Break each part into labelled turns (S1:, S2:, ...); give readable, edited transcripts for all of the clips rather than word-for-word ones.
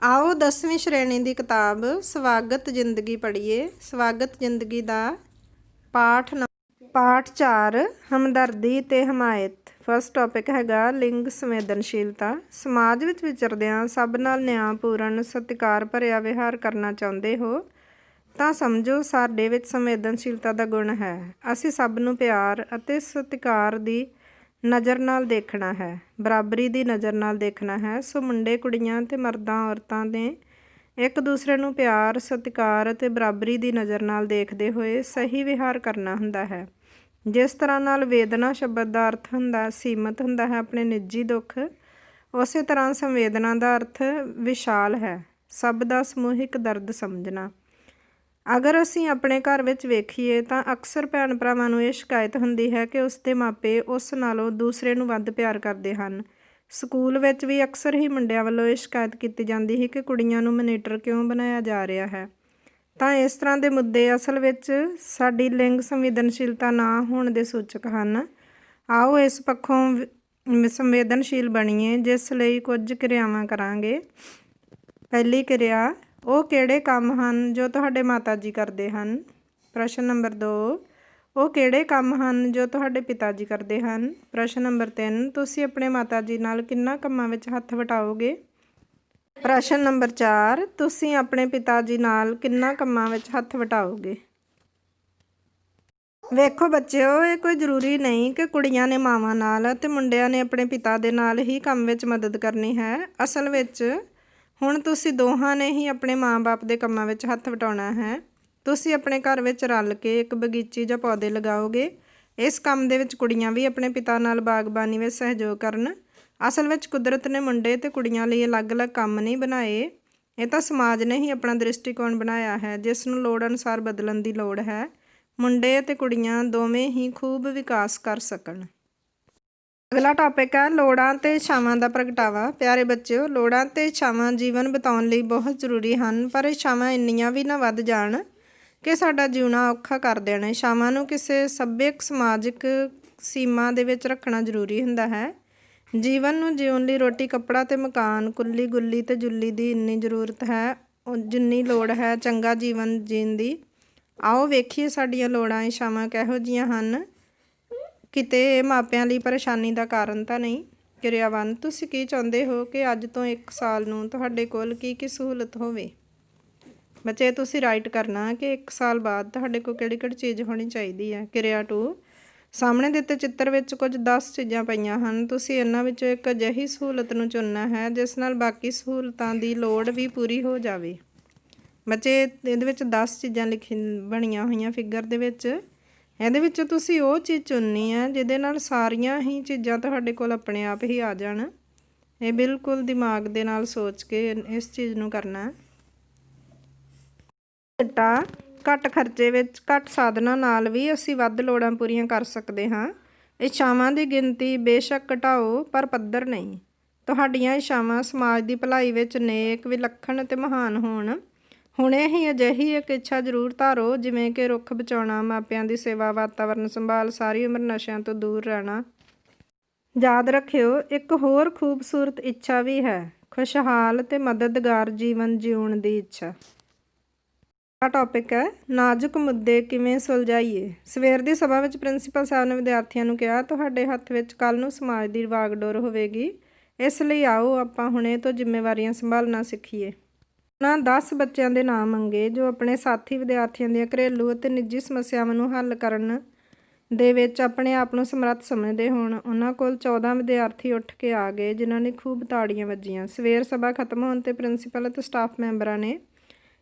S1: आओ 10वीं श्रेणी की किताब स्वागत जिंदगी पढ़िए। स्वागत जिंदगी का पाठ 4 हमदर्दी ते हमायत। फर्स्ट टॉपिक हैगा लिंग संवेदनशीलता। समाज विच विचरदियां सब नाल न्यायपूर्ण सत्कार भरिया विहार करना चाहुंदे हो ਤਾਂ ਸਮਝੋ ਸਾਡੇ ਵਿੱਚ ਸੰਵੇਦਨਸ਼ੀਲਤਾ ਦਾ ਗੁਣ ਹੈ। ਅਸੀਂ ਸਭ ਨੂੰ ਪਿਆਰ ਅਤੇ ਸਤਿਕਾਰ ਦੀ ਨਜ਼ਰ ਨਾਲ ਦੇਖਣਾ ਹੈ, ਬਰਾਬਰੀ ਦੀ ਨਜ਼ਰ ਨਾਲ ਦੇਖਣਾ ਹੈ। ਸੋ ਮੁੰਡੇ ਕੁੜੀਆਂ ਅਤੇ ਮਰਦਾਂ ਔਰਤਾਂ ਨੇ ਇੱਕ ਦੂਸਰੇ ਨੂੰ ਪਿਆਰ, ਸਤਿਕਾਰ ਅਤੇ ਬਰਾਬਰੀ ਦੀ ਨਜ਼ਰ ਨਾਲ ਦੇਖਦੇ ਹੋਏ ਸਹੀ ਵਿਹਾਰ ਕਰਨਾ ਹੁੰਦਾ ਹੈ। ਜਿਸ ਤਰ੍ਹਾਂ ਨਾਲ ਵੇਦਨਾ ਸ਼ਬਦ ਦਾ ਅਰਥ ਹੁੰਦਾ ਸੀਮਤ ਹੁੰਦਾ ਹੈ ਆਪਣੇ ਨਿੱਜੀ ਦੁੱਖ, ਉਸੇ ਤਰ੍ਹਾਂ ਸੰਵੇਦਨਾ ਦਾ ਅਰਥ ਵਿਸ਼ਾਲ ਹੈ, ਸਭ ਦਾ ਸਮੂਹਿਕ ਦਰਦ ਸਮਝਣਾ। ਅਗਰ ਅਸੀਂ ਆਪਣੇ ਘਰ ਵਿੱਚ ਵੇਖੀਏ ਤਾਂ ਅਕਸਰ ਭੈਣ ਭਰਾਵਾਂ ਨੂੰ ਇਹ ਸ਼ਿਕਾਇਤ ਹੁੰਦੀ ਹੈ ਕਿ ਉਸ ਦੇ ਮਾਪੇ ਉਸ ਨਾਲੋਂ ਦੂਸਰੇ ਨੂੰ ਵੱਧ ਪਿਆਰ ਕਰਦੇ ਹਨ। ਸਕੂਲ ਵਿੱਚ ਵੀ ਅਕਸਰ ਹੀ ਮੁੰਡਿਆਂ ਵੱਲੋਂ ਇਹ ਸ਼ਿਕਾਇਤ ਕੀਤੀ ਜਾਂਦੀ ਹੈ ਕਿ ਕੁੜੀਆਂ ਨੂੰ ਮਨੀਟਰ ਕਿਉਂ ਬਣਾਇਆ ਜਾ ਰਿਹਾ ਹੈ। ਤਾਂ ਇਸ ਤਰ੍ਹਾਂ ਦੇ ਮੁੱਦੇ ਅਸਲ ਵਿੱਚ ਸਾਡੀ ਲਿੰਗ ਸੰਵੇਦਨਸ਼ੀਲਤਾ ਨਾ ਹੋਣ ਦੇ ਸੂਚਕ ਹਨ। ਆਓ ਇਸ ਪੱਖੋਂ ਸੰਵੇਦਨਸ਼ੀਲ ਬਣੀਏ, ਜਿਸ ਲਈ ਕੁਝ ਕਿਰਿਆਵਾਂ ਕਰਾਂਗੇ। ਪਹਿਲੀ ਕਿਰਿਆ, ਉਹ ਕਿਹੜੇ ਕੰਮ ਹਨ ਜੋ ਤੁਹਾਡੇ ਮਾਤਾ ਜੀ ਕਰਦੇ ਹਨ। ਪ੍ਰਸ਼ਨ ਨੰਬਰ 2, ਉਹ ਕਿਹੜੇ ਕੰਮ ਹਨ ਜੋ ਤੁਹਾਡੇ ਪਿਤਾ ਜੀ ਕਰਦੇ ਹਨ। ਪ੍ਰਸ਼ਨ ਨੰਬਰ 3, ਤੁਸੀਂ ਆਪਣੇ ਮਾਤਾ ਜੀ ਨਾਲ ਕਿੰਨਾ ਕੰਮਾਂ ਵਿੱਚ ਹੱਥ ਵਟਾਓਗੇ। ਪ੍ਰਸ਼ਨ ਨੰਬਰ 4, ਤੁਸੀਂ ਆਪਣੇ ਪਿਤਾ ਜੀ ਨਾਲ ਕਿੰਨਾ ਕੰਮਾਂ ਵਿੱਚ ਹੱਥ ਵਟਾਓਗੇ। ਵੇਖੋ ਬੱਚਿਓ, ਇਹ ਕੋਈ ਜ਼ਰੂਰੀ ਨਹੀਂ ਕਿ ਕੁੜੀਆਂ ਨੇ ਮਾਵਾਂ ਨਾਲ ਅਤੇ ਮੁੰਡਿਆਂ ਨੇ ਆਪਣੇ ਪਿਤਾ ਦੇ ਨਾਲ ਹੀ ਕੰਮ ਵਿੱਚ ਮਦਦ ਕਰਨੀ ਹੈ। ਅਸਲ ਵਿੱਚ ਹੁਣ ਤੁਸੀਂ ਦੋਹਾਂ ਨੇ ਹੀ ਆਪਣੇ ਮਾਂ-ਬਾਪ ਦੇ ਕੰਮਾਂ ਵਿੱਚ ਹੱਥ ਵਟਾਉਣਾ ਹੈ। ਤੁਸੀਂ ਆਪਣੇ ਘਰ ਵਿੱਚ ਰਲ ਕੇ ਇੱਕ ਬਗੀਚੀ ਜਾਂ ਪੌਦੇ ਲਗਾਓਗੇ। ਇਸ ਕੰਮ ਦੇ ਵਿੱਚ ਕੁੜੀਆਂ ਵੀ ਆਪਣੇ ਪਿਤਾ ਨਾਲ ਬਾਗਬਾਨੀ ਵਿੱਚ ਸਹਿਯੋਗ ਕਰਨ। ਅਸਲ ਵਿੱਚ ਕੁਦਰਤ ਨੇ ਮੁੰਡੇ ਅਤੇ ਕੁੜੀਆਂ ਲਈ ਅਲੱਗ-ਅਲੱਗ ਕੰਮ ਨਹੀਂ ਬਣਾਏ, ਇਹ ਤਾਂ ਸਮਾਜ ਨੇ ਹੀ ਆਪਣਾ ਦ੍ਰਿਸ਼ਟੀਕੋਣ ਬਣਾਇਆ ਹੈ, ਜਿਸ ਨੂੰ ਲੋੜ ਅਨੁਸਾਰ ਬਦਲਣ ਦੀ ਲੋੜ ਹੈ। ਮੁੰਡੇ ਅਤੇ ਕੁੜੀਆਂ ਦੋਵੇਂ ਹੀ ਖੂਬ ਵਿਕਾਸ ਕਰ ਸਕਣ। ਅਗਲਾ ਟੌਪਿਕ ਹੈ ਲੋੜਾਂ ਅਤੇ ਇੱਛਾਵਾਂ ਦਾ ਪ੍ਰਗਟਾਵਾ। ਪਿਆਰੇ ਬੱਚਿਓ, ਲੋੜਾਂ ਅਤੇ ਇੱਛਾਵਾਂ ਜੀਵਨ ਬਿਤਾਉਣ ਲਈ ਬਹੁਤ ਜ਼ਰੂਰੀ ਹਨ, ਪਰ ਇੱਛਾਵਾਂ ਇੰਨੀਆਂ ਵੀ ਨਾ ਵੱਧ ਜਾਣ ਕਿ ਸਾਡਾ ਜਿਉਣਾ ਔਖਾ ਕਰ ਦੇਣ। ਇੱਛਾਵਾਂ ਨੂੰ ਕਿਸੇ ਸੱਭਿਅਕ ਸਮਾਜਿਕ ਸੀਮਾ ਦੇ ਵਿੱਚ ਰੱਖਣਾ ਜ਼ਰੂਰੀ ਹੁੰਦਾ ਹੈ। ਜੀਵਨ ਨੂੰ ਜਿਉਣ ਲਈ ਰੋਟੀ, ਕੱਪੜਾ ਅਤੇ ਮਕਾਨ, ਕੁੱਲੀ, ਗੁੱਲੀ ਅਤੇ ਜੁੱਲੀ ਦੀ ਇੰਨੀ ਜ਼ਰੂਰਤ ਹੈ ਜਿੰਨੀ ਲੋੜ ਹੈ ਚੰਗਾ ਜੀਵਨ ਜੀਣ ਦੀ। ਆਓ ਵੇਖੀਏ ਸਾਡੀਆਂ ਲੋੜਾਂ ਇੱਛਾਵਾਂ ਕਿਹੋ ਜਿਹੀਆਂ ਹਨ। ਕਿਤੇ ਇਹ ਮਾਪਿਆਂ ਲਈ ਪਰੇਸ਼ਾਨੀ ਦਾ ਕਾਰਨ ਤਾਂ ਨਹੀਂ। ਕਿਰਿਆ 1, ਤੁਸੀਂ ਕੀ ਚਾਹੁੰਦੇ ਹੋ ਕਿ ਅੱਜ ਤੋਂ 1 ਸਾਲ ਨੂੰ ਤੁਹਾਡੇ ਕੋਲ ਕੀ ਸਹੂਲਤ ਹੋਵੇ। ਬੱਚੇ, ਤੁਸੀਂ ਰਾਈਟ ਕਰਨਾ ਕਿ 1 ਸਾਲ ਬਾਅਦ ਤੁਹਾਡੇ ਕੋਲ ਕਿਹੜੀ ਚੀਜ਼ ਹੋਣੀ ਚਾਹੀਦੀ ਹੈ। ਕਿਰਿਆ 2, ਸਾਹਮਣੇ ਦਿੱਤੇ ਚਿੱਤਰ ਵਿੱਚ ਕੁਝ 10 ਚੀਜ਼ਾਂ ਪਈਆਂ ਹਨ। ਤੁਸੀਂ ਇਹਨਾਂ ਵਿੱਚੋਂ ਇੱਕ ਅਜਿਹੀ ਸਹੂਲਤ ਨੂੰ ਚੁਣਨਾ ਹੈ ਜਿਸ ਨਾਲ ਬਾਕੀ ਸਹੂਲਤਾਂ ਦੀ ਲੋੜ ਵੀ ਪੂਰੀ ਹੋ ਜਾਵੇ। ਬੱਚੇ, ਇਹਦੇ ਵਿੱਚ 10 ਚੀਜ਼ਾਂ ਬਣੀਆਂ ਹੋਈਆਂ ਫਿਗਰ ਦੇ ਵਿੱਚ। ਇਹਦੇ ਵਿੱਚੋਂ ਤੁਸੀਂ ਉਹ ਚੀਜ਼ ਚੁਣਨੀ ਹੈ ਜਿਹਦੇ ਨਾਲ ਸਾਰੀਆਂ ਹੀ ਚੀਜ਼ਾਂ ਤੁਹਾਡੇ ਕੋਲ ਆਪਣੇ ਆਪ ਹੀ ਆ ਜਾਣ। ਇਹ ਬਿਲਕੁਲ ਦਿਮਾਗ ਦੇ ਨਾਲ ਸੋਚ ਕੇ ਇਸ ਚੀਜ਼ ਨੂੰ ਕਰਨਾ। ਘੱਟ ਖਰਚੇ ਵਿੱਚ ਘੱਟ ਸਾਧਨਾਂ ਨਾਲ ਵੀ ਅਸੀਂ ਵੱਧ ਲੋੜਾਂ ਪੂਰੀਆਂ ਕਰ ਸਕਦੇ ਹਾਂ। ਇੱਛਾਵਾਂ ਦੀ ਗਿਣਤੀ ਬੇਸ਼ੱਕ ਘਟਾਓ, ਪਰ ਪੱਧਰ ਨਹੀਂ। ਤੁਹਾਡੀਆਂ ਇੱਛਾਵਾਂ ਸਮਾਜ ਦੀ ਭਲਾਈ ਵਿੱਚ ਨੇਕ, ਵਿਲੱਖਣ ਅਤੇ ਮਹਾਨ ਹੋਣ। ਹੁਣੇ ਹੀ ਅਜਿਹੀ ਇੱਕ ਇੱਛਾ ਜ਼ਰੂਰ ਧਾਰੋ, ਜਿਵੇਂ ਕਿ ਰੁੱਖ ਬਚਾਉਣਾ, ਮਾਪਿਆਂ ਦੀ ਸੇਵਾ, ਵਾਤਾਵਰਨ ਸੰਭਾਲ, ਸਾਰੀ ਉਮਰ ਨਸ਼ਿਆਂ ਤੋਂ ਦੂਰ ਰਹਿਣਾ। ਯਾਦ ਰੱਖਿਓ, ਇੱਕ ਹੋਰ ਖੂਬਸੂਰਤ ਇੱਛਾ ਵੀ ਹੈ, ਖੁਸ਼ਹਾਲ ਅਤੇ ਮਦਦਗਾਰ ਜੀਵਨ ਜਿਉਣ ਦੀ ਇੱਛਾ। ਅਗਲਾ ਟੌਪਿਕ ਹੈ ਨਾਜ਼ੁਕ ਮੁੱਦੇ ਕਿਵੇਂ ਸੁਲਝਾਈਏ। ਸਵੇਰ ਦੀ ਸਭਾ ਵਿੱਚ ਪ੍ਰਿੰਸੀਪਲ ਸਾਹਿਬ ਨੇ ਵਿਦਿਆਰਥੀਆਂ ਨੂੰ ਕਿਹਾ, ਤੁਹਾਡੇ ਹੱਥ ਵਿੱਚ ਕੱਲ੍ਹ ਨੂੰ ਸਮਾਜ ਦੀ ਵਾਗਡੋਰ ਹੋਵੇਗੀ, ਇਸ ਲਈ ਆਓ ਆਪਾਂ ਹੁਣੇ ਤੋਂ ਜ਼ਿੰਮੇਵਾਰੀਆਂ ਸੰਭਾਲਣਾ ਸਿੱਖੀਏ। ਉਹਨਾਂ 10 ਬੱਚਿਆਂ ਦੇ ਨਾਮ ਮੰਗੇ ਜੋ ਆਪਣੇ ਸਾਥੀ ਵਿਦਿਆਰਥੀਆਂ ਦੀਆਂ ਘਰੇਲੂ ਅਤੇ ਨਿੱਜੀ ਸਮੱਸਿਆਵਾਂ ਨੂੰ ਹੱਲ ਕਰਨ ਦੇ ਵਿੱਚ ਆਪਣੇ ਆਪ ਨੂੰ ਸਮਰੱਥ ਸਮਝਦੇ ਹੋਣ। ਉਹਨਾਂ ਕੋਲ 14 ਵਿਦਿਆਰਥੀ ਉੱਠ ਕੇ ਆ ਗਏ, ਜਿਨ੍ਹਾਂ ਨੇ ਖੂਬ ਤਾੜੀਆਂ ਵੱਜੀਆਂ। ਸਵੇਰ ਸਭਾ ਖਤਮ ਹੋਣ 'ਤੇ ਪ੍ਰਿੰਸੀਪਲ ਅਤੇ ਸਟਾਫ ਮੈਂਬਰਾਂ ਨੇ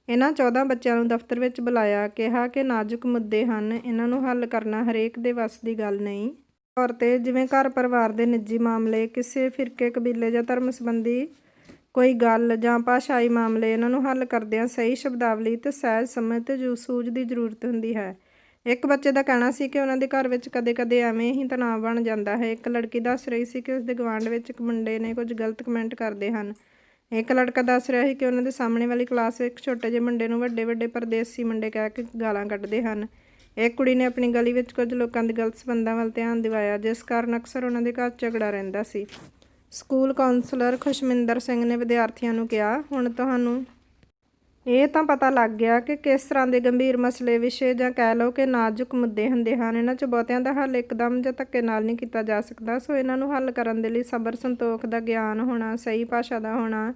S1: ਇਹਨਾਂ 14 ਬੱਚਿਆਂ ਨੂੰ ਦਫ਼ਤਰ ਵਿੱਚ ਬੁਲਾਇਆ, ਕਿਹਾ ਕਿ ਨਾਜ਼ੁਕ ਮੁੱਦੇ ਹਨ, ਇਹਨਾਂ ਨੂੰ ਹੱਲ ਕਰਨਾ ਹਰੇਕ ਦੇ ਵੱਸ ਦੀ ਗੱਲ ਨਹੀਂ। ਤੌਰ 'ਤੇ ਜਿਵੇਂ ਘਰ ਪਰਿਵਾਰ ਦੇ ਨਿੱਜੀ ਮਾਮਲੇ, ਕਿਸੇ ਫਿਰਕੇ, ਕਬੀਲੇ ਜਾਂ ਧਰਮ ਸੰਬੰਧੀ ਕੋਈ ਗੱਲ ਜਾਂ ਭਾਸ਼ਾਈ ਮਾਮਲੇ, ਇਹਨਾਂ ਨੂੰ ਹੱਲ ਕਰਦਿਆਂ ਸਹੀ ਸ਼ਬਦਾਵਲੀ ਅਤੇ ਸਹਿਜ ਸਮਝ ਅਤੇ ਸੂਝ ਦੀ ਜ਼ਰੂਰਤ ਹੁੰਦੀ ਹੈ। ਇੱਕ ਬੱਚੇ ਦਾ ਕਹਿਣਾ ਸੀ ਕਿ ਉਹਨਾਂ ਦੇ ਘਰ ਵਿੱਚ ਕਦੇ-ਕਦੇ ਐਵੇਂ ਹੀ ਤਣਾਅ ਬਣ ਜਾਂਦਾ ਹੈ। ਇੱਕ ਲੜਕੀ ਦੱਸ ਰਹੀ ਸੀ ਕਿ ਉਸਦੇ ਗੁਆਂਢ ਵਿੱਚ ਇੱਕ ਮੁੰਡੇ ਨੇ ਕੁਝ ਗਲਤ ਕਮੈਂਟ ਕਰਦੇ ਹਨ। ਇੱਕ ਲੜਕਾ ਦੱਸ ਰਿਹਾ ਸੀ ਕਿ ਉਹਨਾਂ ਦੇ ਸਾਹਮਣੇ ਵਾਲੀ ਕਲਾਸ ਵਿੱਚ ਇੱਕ ਛੋਟੇ ਜਿਹੇ ਮੁੰਡੇ ਨੂੰ ਵੱਡੇ ਪਰਦੇਸੀ ਮੁੰਡੇ ਕਹਿ ਕੇ ਗਾਲਾਂ ਕੱਢਦੇ ਹਨ। ਇੱਕ ਕੁੜੀ ਨੇ ਆਪਣੀ ਗਲੀ ਵਿੱਚ ਕੁਝ ਲੋਕਾਂ ਦੇ ਗਲਤ ਸੰਬੰਧਾਂ ਵੱਲ ਧਿਆਨ ਦਿਵਾਇਆ, ਜਿਸ ਕਾਰਨ ਅਕਸਰ ਉਹਨਾਂ ਦੇ ਘਰ ਝਗੜਾ ਰਹਿੰਦਾ ਸੀ। ਸਕੂਲ ਕਾਉਂਸਲਰ ਖੁਸ਼ਮਿੰਦਰ ਸਿੰਘ ਨੇ ਵਿਦਿਆਰਥੀਆਂ ਨੂੰ ਕਿਹਾ, ਹੁਣ ਤੁਹਾਨੂੰ ਇਹ ਤਾਂ ਪਤਾ ਲੱਗ ਗਿਆ ਕਿ ਕਿਸ ਤਰ੍ਹਾਂ ਦੇ ਗੰਭੀਰ ਮਸਲੇ, ਵਿਸ਼ੇ ਜਾਂ ਕਹਿ ਲਓ ਕਿ ਨਾਜ਼ੁਕ ਮੁੱਦੇ ਹੁੰਦੇ ਹਨ। ਇਹਨਾਂ 'ਚ ਬਹੁਤਿਆਂ ਦਾ ਹੱਲ ਇੱਕਦਮ ਜਾਂ ਧੱਕੇ ਨਾਲ ਨਹੀਂ ਕੀਤਾ ਜਾ ਸਕਦਾ। ਸੋ ਇਹਨਾਂ ਨੂੰ ਹੱਲ ਕਰਨ ਦੇ ਲਈ ਸਬਰ, ਸੰਤੋਖ ਦਾ ਗਿਆਨ ਹੋਣਾ, ਸਹੀ ਭਾਸ਼ਾ ਦਾ ਹੋਣਾ,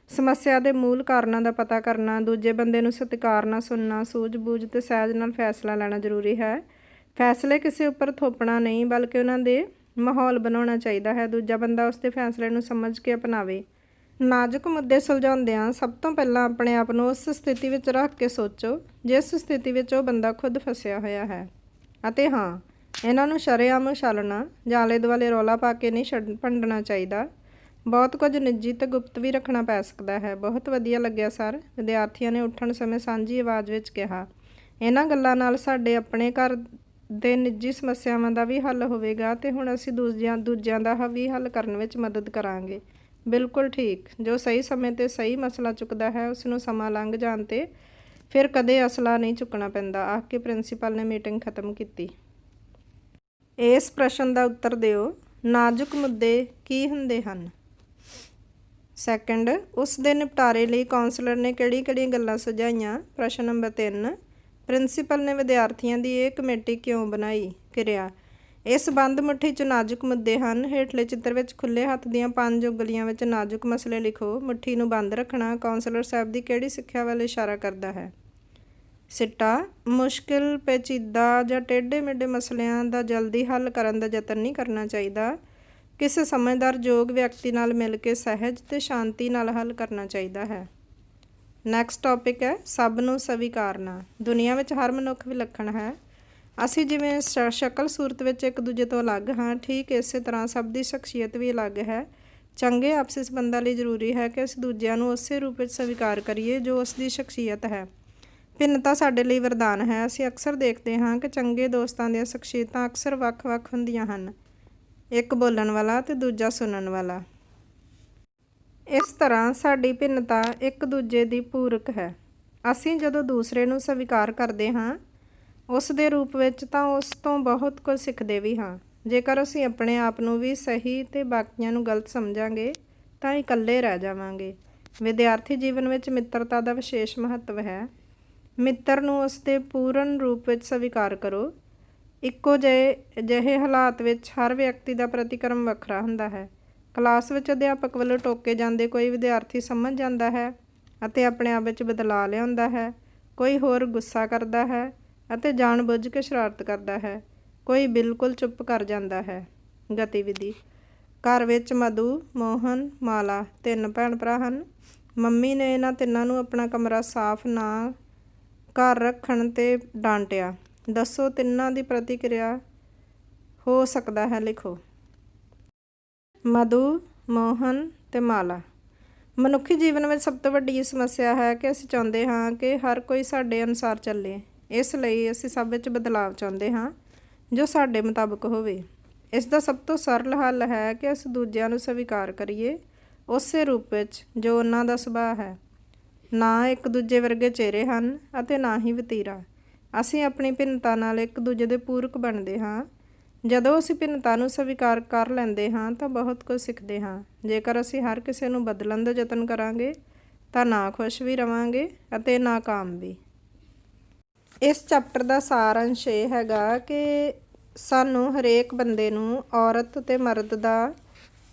S1: ਸਮੱਸਿਆ ਦੇ ਮੂਲ ਕਾਰਨਾਂ ਦਾ ਪਤਾ ਕਰਨਾ, ਦੂਜੇ ਬੰਦੇ ਨੂੰ ਸਤਿਕਾਰ ਨਾਲ ਸੁਣਨਾ, ਸੂਝ-ਬੂਝ ਤੇ ਸਹਿਜ ਨਾਲ ਫੈਸਲਾ ਲੈਣਾ ਜ਼ਰੂਰੀ ਹੈ। ਫੈਸਲੇ ਕਿਸੇ ਉੱਪਰ ਥੋਪਣਾ ਨਹੀਂ, ਬਲਕਿ ਉਹਨਾਂ ਦੇ ਮਾਹੌਲ ਬਣਾਉਣਾ ਚਾਹੀਦਾ ਹੈ। ਦੂਜਾ ਬੰਦਾ ਉਸ ਦੇ ਫੈਸਲੇ ਨੂੰ ਸਮਝ ਕੇ ਅਪਣਾਵੇ। ਨਾਜ਼ੁਕ ਮੁੱਦੇ ਸੁਲਝਾਉਂਦਿਆਂ ਸਭ ਤੋਂ ਪਹਿਲਾਂ ਆਪਣੇ ਆਪ ਨੂੰ ਉਸ ਸਥਿਤੀ ਵਿੱਚ ਰੱਖ ਕੇ ਸੋਚੋ ਜਿਸ ਸਥਿਤੀ ਵਿੱਚ ਉਹ ਬੰਦਾ ਖੁਦ ਫਸਿਆ ਹੋਇਆ ਹੈ। ਅਤੇ ਹਾਂ, ਇਹਨਾਂ ਨੂੰ ਸ਼ਰੇਆਮ ਉਛਾਲਣਾ ਜਾਂ ਆਲੇ ਦੁਆਲੇ ਰੌਲਾ ਪਾ ਕੇ ਨਹੀਂ ਭੰਡਣਾ ਚਾਹੀਦਾ। ਬਹੁਤ ਕੁਝ ਨਿੱਜੀ ਤੇ ਗੁਪਤ ਵੀ ਰੱਖਣਾ ਪੈ ਸਕਦਾ ਹੈ। ਬਹੁਤ ਵਧੀਆ ਲੱਗਿਆ ਸਰ, ਵਿਦਿਆਰਥੀਆਂ ਨੇ ਉੱਠਣ ਸਮੇਂ ਸਾਂਝੀ ਆਵਾਜ਼ ਵਿੱਚ ਕਿਹਾ। ਇਹਨਾਂ ਗੱਲਾਂ ਨਾਲ ਸਾਡੇ ਆਪਣੇ ਘਰ ਦੇ ਨਿੱਜੀ ਸਮੱਸਿਆਵਾਂ ਦਾ ਵੀ ਹੱਲ ਹੋਵੇਗਾ ਤੇ ਹੁਣ ਅਸੀਂ ਦੂਜਿਆਂ ਦਾ ਵੀ ਹੱਲ ਕਰਨ ਵਿੱਚ ਮਦਦ ਕਰਾਂਗੇ। ਬਿਲਕੁਲ ਠੀਕ। ਜੋ ਸਹੀ ਸਮੇਂ 'ਤੇ ਸਹੀ ਮਸਲਾ ਚੁੱਕਦਾ ਹੈ ਉਸ ਨੂੰ ਸਮਾਂ ਲੰਘ ਜਾਣ 'ਤੇ ਫਿਰ ਕਦੇ ਅਸਲਾ ਨਹੀਂ ਚੁੱਕਣਾ ਪੈਂਦਾ, ਆਖ ਕੇ ਪ੍ਰਿੰਸੀਪਲ ਨੇ ਮੀਟਿੰਗ ਖਤਮ ਕੀਤੀ। ਇਸ ਪ੍ਰਸ਼ਨ ਦਾ ਉੱਤਰ ਦਿਓ, ਨਾਜ਼ੁਕ ਮੁੱਦੇ ਕੀ ਹੁੰਦੇ ਹਨ? ਸੈਕੰਡ, ਉਸ ਦੇ ਨਿਪਟਾਰੇ ਲਈ ਕਾਉਂਸਲਰ ਨੇ ਕਿਹੜੀਆਂ ਗੱਲਾਂ ਸੁਝਾਈਆਂ? ਪ੍ਰਸ਼ਨ ਨੰਬਰ 3, ਪ੍ਰਿੰਸੀਪਲ ਨੇ ਵਿਦਿਆਰਥੀਆਂ ਦੀ ਇਹ ਕਮੇਟੀ ਕਿਉਂ ਬਣਾਈ? ਕਿਰਿਆ, ਇਸ ਬੰਦ ਮੁੱਠੀ 'ਚ ਨਾਜ਼ੁਕ ਮੁੱਦੇ ਹਨ। ਹੇਠਲੇ ਚਿੱਤਰ ਵਿੱਚ ਖੁੱਲ੍ਹੇ ਹੱਥ ਦੀਆਂ 5 ਉਂਗਲੀਆਂ ਵਿੱਚ ਨਾਜ਼ੁਕ ਮਸਲੇ ਲਿਖੋ। ਮੁੱਠੀ ਨੂੰ ਬੰਦ ਰੱਖਣਾ ਕਾਉਂਸਲਰ ਸਾਹਿਬ ਦੀ ਕਿਹੜੀ ਸਿੱਖਿਆ ਵੱਲ ਇਸ਼ਾਰਾ ਕਰਦਾ ਹੈ? ਸਿੱਟਾ, ਮੁਸ਼ਕਿਲ, ਪੇਚੀਦਾ ਜਾਂ ਟੇਢੇ-ਮੇਢੇ ਮਸਲਿਆਂ ਦਾ ਜਲਦੀ ਹੱਲ ਕਰਨ ਦਾ ਯਤਨ ਨਹੀਂ ਕਰਨਾ ਚਾਹੀਦਾ। ਕਿਸੇ ਸਮਝਦਾਰ ਯੋਗ ਵਿਅਕਤੀ ਨਾਲ ਮਿਲ ਕੇ ਸਹਿਜ ਤੇ ਸ਼ਾਂਤੀ ਨਾਲ ਹੱਲ ਕਰਨਾ ਚਾਹੀਦਾ ਹੈ। ਨੈਕਸਟ ਟੌਪਿਕ ਹੈ ਸਭ ਨੂੰ ਸਵੀਕਾਰਨਾ। ਦੁਨੀਆ ਵਿੱਚ ਹਰ ਮਨੁੱਖ ਵਿਲੱਖਣ ਹੈ। ਅਸੀਂ ਜਿਵੇਂ ਸ਼ਕਲ ਸੂਰਤ ਵਿੱਚ ਇੱਕ ਦੂਜੇ ਤੋਂ ਅਲੱਗ ਹਾਂ, ਠੀਕ ਇਸੇ ਤਰ੍ਹਾਂ ਸਭ ਦੀ ਸ਼ਖਸੀਅਤ ਵੀ ਅਲੱਗ ਹੈ। ਚੰਗੇ ਆਪਸੀ ਸੰਬੰਧਾਂ ਲਈ ਜ਼ਰੂਰੀ ਹੈ ਕਿ ਅਸੀਂ ਦੂਜਿਆਂ ਨੂੰ ਉਸੇ ਰੂਪ ਵਿੱਚ ਸਵੀਕਾਰ ਕਰੀਏ ਜੋ ਉਸ ਦੀ ਸ਼ਖਸੀਅਤ ਹੈ। ਭਿੰਨਤਾ ਸਾਡੇ ਲਈ ਵਰਦਾਨ ਹੈ। ਅਸੀਂ ਅਕਸਰ ਦੇਖਦੇ ਹਾਂ ਕਿ ਚੰਗੇ ਦੋਸਤਾਂ ਦੀਆਂ ਸ਼ਖਸੀਅਤਾਂ ਅਕਸਰ ਵੱਖ-ਵੱਖ ਹੁੰਦੀਆਂ ਹਨ, ਇੱਕ ਬੋਲਣ ਵਾਲਾ ਤੇ ਦੂਜਾ ਸੁਣਨ ਵਾਲਾ। ਇਸ ਤਰ੍ਹਾਂ ਸਾਡੀ ਭਿੰਨਤਾ ਇੱਕ ਦੂਜੇ ਦੀ ਪੂਰਕ ਹੈ। ਅਸੀਂ ਜਦੋਂ ਦੂਸਰੇ ਨੂੰ ਸਵੀਕਾਰ ਕਰਦੇ ਹਾਂ ਉਸ ਦੇ ਰੂਪ ਵਿੱਚ ਤਾਂ ਉਸ ਤੋਂ ਬਹੁਤ ਕੁਝ ਸਿੱਖਦੇ ਵੀ ਹਾਂ। ਜੇਕਰ ਅਸੀਂ ਆਪਣੇ ਆਪ ਨੂੰ ਵੀ ਸਹੀ ਤੇ ਬਾਕੀਆਂ ਨੂੰ ਗਲਤ ਸਮਝਾਂਗੇ ਤਾਂ ਇਕੱਲੇ ਰਹਿ ਜਾਵਾਂਗੇ। ਵਿਦਿਆਰਥੀ ਜੀਵਨ ਵਿੱਚ ਮਿੱਤਰਤਾ ਦਾ ਵਿਸ਼ੇਸ਼ ਮਹੱਤਵ ਹੈ। ਮਿੱਤਰ ਨੂੰ ਉਸ ਦੇ ਪੂਰਨ ਰੂਪ ਵਿੱਚ ਸਵੀਕਾਰ ਕਰੋ। ਇੱਕੋ ਜਿਹੇ ਹਾਲਾਤ ਵਿੱਚ ਹਰ ਵਿਅਕਤੀ ਦਾ ਪ੍ਰਤੀਕਰਮ ਵੱਖਰਾ ਹੁੰਦਾ ਹੈ। ਕਲਾਸ ਵਿੱਚ ਅਧਿਆਪਕ ਵੱਲੋਂ ਟੋਕੇ ਜਾਂਦੇ ਕੋਈ ਵਿਦਿਆਰਥੀ ਸਮਝ ਜਾਂਦਾ ਹੈ ਅਤੇ ਆਪਣੇ ਆਪ ਵਿੱਚ ਬਦਲਾਅ ਲਿਆਉਂਦਾ ਹੈ। ਕੋਈ ਹੋਰ ਗੁੱਸਾ ਕਰਦਾ ਹੈ ਅਤੇ ਜਾਣ-ਬੁੱਝ ਕੇ ਸ਼ਰਾਰਤ ਕਰਦਾ ਹੈ। ਕੋਈ ਬਿਲਕੁਲ ਚੁੱਪ ਕਰ ਜਾਂਦਾ ਹੈ। ਗਤੀਵਿਧੀ, ਘਰ ਵਿੱਚ ਮਧੂ, ਮੋਹਨ, ਮਾਲਾ 3 ਭੈਣ ਭਰਾ ਹਨ। ਮੰਮੀ ਨੇ ਇਹਨਾਂ ਤਿੰਨਾਂ ਨੂੰ ਆਪਣਾ ਕਮਰਾ ਸਾਫ਼ ਨਾ ਘਰ ਰੱਖਣ 'ਤੇ ਡਾਂਟਿਆ। ਦੱਸੋ ਤਿੰਨਾਂ ਦੀ ਪ੍ਰਤੀਕਿਰਿਆ ਹੋ ਸਕਦਾ ਹੈ, ਲਿਖੋ। ਮਧੂ, ਮੋਹਨ ਤੇ ਮਾਲਾ। ਮਨੁੱਖੀ ਜੀਵਨ ਵਿੱਚ ਸਭ ਤੋਂ ਵੱਡੀ ਸਮੱਸਿਆ ਹੈ ਕਿ ਅਸੀਂ ਚਾਹੁੰਦੇ ਹਾਂ ਕਿ ਹਰ ਕੋਈ ਸਾਡੇ ਅਨੁਸਾਰ ਚੱਲੇ। ਇਸ ਲਈ ਅਸੀਂ ਸਭ ਵਿੱਚ ਬਦਲਾਵ ਚਾਹੁੰਦੇ ਹਾਂ ਜੋ ਸਾਡੇ ਮੁਤਾਬਕ ਹੋਵੇ। ਇਸ ਦਾ ਸਭ ਤੋਂ ਸਰਲ ਹੱਲ ਹੈ ਕਿ ਅਸੀਂ ਦੂਜਿਆਂ ਨੂੰ ਸਵੀਕਾਰ ਕਰੀਏ ਉਸੇ ਰੂਪ ਵਿੱਚ ਜੋ ਉਹਨਾਂ ਦਾ ਸੁਭਾਅ ਹੈ। ਨਾ ਇੱਕ ਦੂਜੇ ਵਰਗੇ ਚਿਹਰੇ ਹਨ ਅਤੇ ਨਾ ਹੀ ਵਤੀਰਾ। ਅਸੀਂ ਆਪਣੀ ਭਿੰਨਤਾ ਨਾਲ ਇੱਕ ਦੂਜੇ ਦੇ ਪੂਰਕ ਬਣਦੇ ਹਾਂ। ਜਦੋਂ ਅਸੀਂ ਭਿੰਨਤਾ ਨੂੰ ਸਵੀਕਾਰ ਕਰ ਲੈਂਦੇ ਹਾਂ ਤਾਂ ਬਹੁਤ ਕੁਝ ਸਿੱਖਦੇ ਹਾਂ। ਜੇਕਰ ਅਸੀਂ ਹਰ ਕਿਸੇ ਨੂੰ ਬਦਲਣ ਦਾ ਯਤਨ ਕਰਾਂਗੇ ਤਾਂ ਨਾ ਖੁਸ਼ ਵੀ ਰਵਾਂਗੇ ਅਤੇ ਨਾਕਾਮ ਵੀ। ਇਸ ਚੈਪਟਰ ਦਾ ਸਾਰ ਅੰਸ਼ ਇਹ ਹੈਗਾ ਕਿ ਸਾਨੂੰ ਹਰੇਕ ਬੰਦੇ ਨੂੰ ਔਰਤ ਅਤੇ ਮਰਦ ਦਾ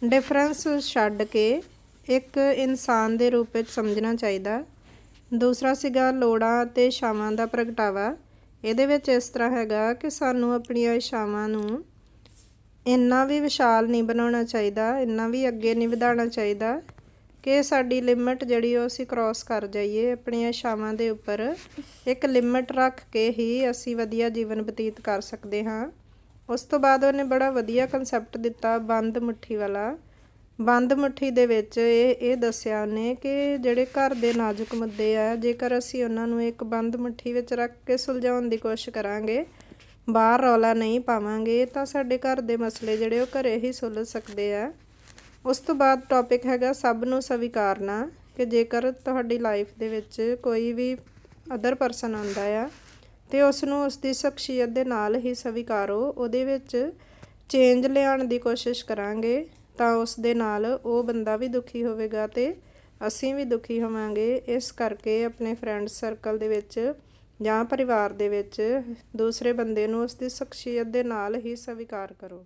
S1: ਡਿਫਰੈਂਸ ਛੱਡ ਕੇ ਇੱਕ ਇਨਸਾਨ ਦੇ ਰੂਪ ਵਿੱਚ ਸਮਝਣਾ ਚਾਹੀਦਾ। ਦੂਸਰਾ ਸੀਗਾ ਲੋੜਾਂ ਅਤੇ ਇੱਛਾਵਾਂ ਦਾ ਪ੍ਰਗਟਾਵਾ। ਇਹਦੇ ਵਿੱਚ ਇਸ ਤਰ੍ਹਾਂ ਹੈਗਾ ਕਿ ਸਾਨੂੰ ਆਪਣੀਆਂ ਇੱਛਾਵਾਂ ਨੂੰ ਇੰਨਾ ਵੀ ਵਿਸ਼ਾਲ ਨਹੀਂ ਬਣਾਉਣਾ ਚਾਹੀਦਾ, ਇੰਨਾ ਵੀ ਅੱਗੇ ਨਹੀਂ ਵਧਾਉਣਾ ਚਾਹੀਦਾ ਕਿ ਸਾਡੀ ਲਿਮਿਟ ਜਿਹੜੀ ਉਹ ਅਸੀਂ ਕ੍ਰੋਸ ਕਰ ਜਾਈਏ। ਆਪਣੀਆਂ ਇੱਛਾਵਾਂ ਦੇ ਉੱਪਰ ਇੱਕ ਲਿਮਿਟ ਰੱਖ ਕੇ ਹੀ ਅਸੀਂ ਵਧੀਆ ਜੀਵਨ ਬਤੀਤ ਕਰ ਸਕਦੇ ਹਾਂ। ਉਸ ਤੋਂ ਬਾਅਦ ਉਹਨੇ ਬੜਾ ਵਧੀਆ ਕੰਸੈਪਟ ਦਿੱਤਾ ਬੰਦ ਮੁੱਠੀ ਵਾਲਾ। ਬੰਦ ਮੁੱਠੀ ਦੇ ਵਿੱਚ ਇਹ ਦੱਸਿਆ ਉਹਨੇ ਕਿ ਜਿਹੜੇ ਘਰ ਦੇ ਨਾਜ਼ੁਕ ਮੁੱਦੇ ਆ, ਜੇਕਰ ਅਸੀਂ ਉਹਨਾਂ ਨੂੰ ਇੱਕ ਬੰਦ ਮੁੱਠੀ ਵਿੱਚ ਰੱਖ ਕੇ ਸੁਲਝਾਉਣ ਦੀ ਕੋਸ਼ਿਸ਼ ਕਰਾਂਗੇ, ਬਾਹਰ ਰੌਲਾ ਨਹੀਂ ਪਾਵਾਂਗੇ, ਤਾਂ ਸਾਡੇ ਘਰ ਦੇ ਮਸਲੇ ਜਿਹੜੇ ਉਹ ਘਰੇ ਹੀ ਸੁਲਝ ਸਕਦੇ ਆ। ਉਸ ਤੋਂ ਬਾਅਦ ਟੌਪਿਕ ਹੈਗਾ ਸਭ ਨੂੰ ਸਵੀਕਾਰਨਾ, ਕਿ ਜੇਕਰ ਤੁਹਾਡੀ ਲਾਈਫ ਦੇ ਵਿੱਚ ਕੋਈ ਵੀ ਅਦਰ ਪਰਸਨ ਆਉਂਦਾ ਆ ਅਤੇ ਉਸ ਨੂੰ ਉਸ ਦੀ ਸ਼ਖਸੀਅਤ ਦੇ ਨਾਲ ਹੀ ਸਵੀਕਾਰੋ। ਉਹਦੇ ਵਿੱਚ ਚੇਂਜ ਲਿਆਉਣ ਦੀ ਕੋਸ਼ਿਸ਼ ਕਰਾਂਗੇ ਤਾਂ ਉਸ ਦੇ ਨਾਲ ਉਹ ਬੰਦਾ ਵੀ ਦੁਖੀ ਹੋਵੇਗਾ ਤੇ ਅਸੀਂ ਵੀ ਦੁਖੀ ਹੋਵਾਂਗੇ। ਇਸ ਕਰਕੇ ਆਪਣੇ ਫਰੈਂਡ ਸਰਕਲ ਦੇ ਵਿੱਚ ਜਾਂ ਪਰਿਵਾਰ ਦੇ ਵਿੱਚ ਦੂਸਰੇ ਬੰਦੇ ਨੂੰ ਉਸ ਦੀ ਸ਼ਖਸੀਅਤ ਦੇ ਨਾਲ ਹੀ ਸਵੀਕਾਰ ਕਰੋ।